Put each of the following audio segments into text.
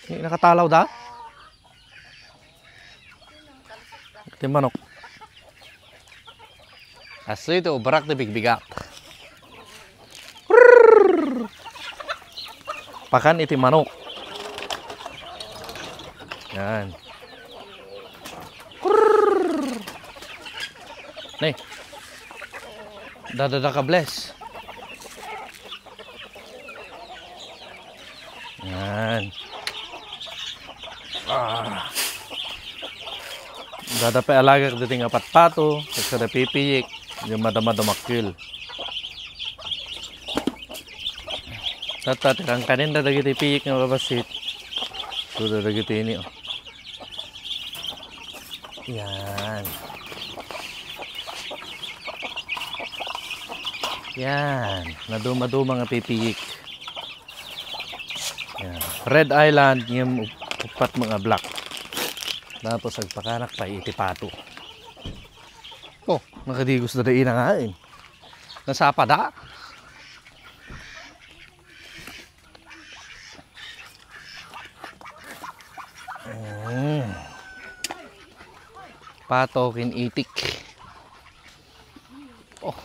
Nakatalaw da? Ito yung manok. Aso ito, barak na bigbigak. Pakan ito yung manok. Yan. Nih. Dada ka bless. Yan. Dada pa alaga ka dating apat pato. Kasi pipiyik. Yung madama-damakil. Tata, tirang kanin dadagit ipiyik ng babasit. So dadagit ini. Oh. Yan. Yan. Naduma-duma nga pipiyik. Yan. Red Island, yung upat mga black. Tapos agpakanak pa itipato. Oh, nakadigos na dain na nga eh. Nasapa da. Pato kinitik. Oh,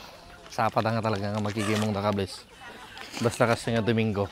sapa da nga talaga nga magigimong nakables. Basta kasi nga Domingo.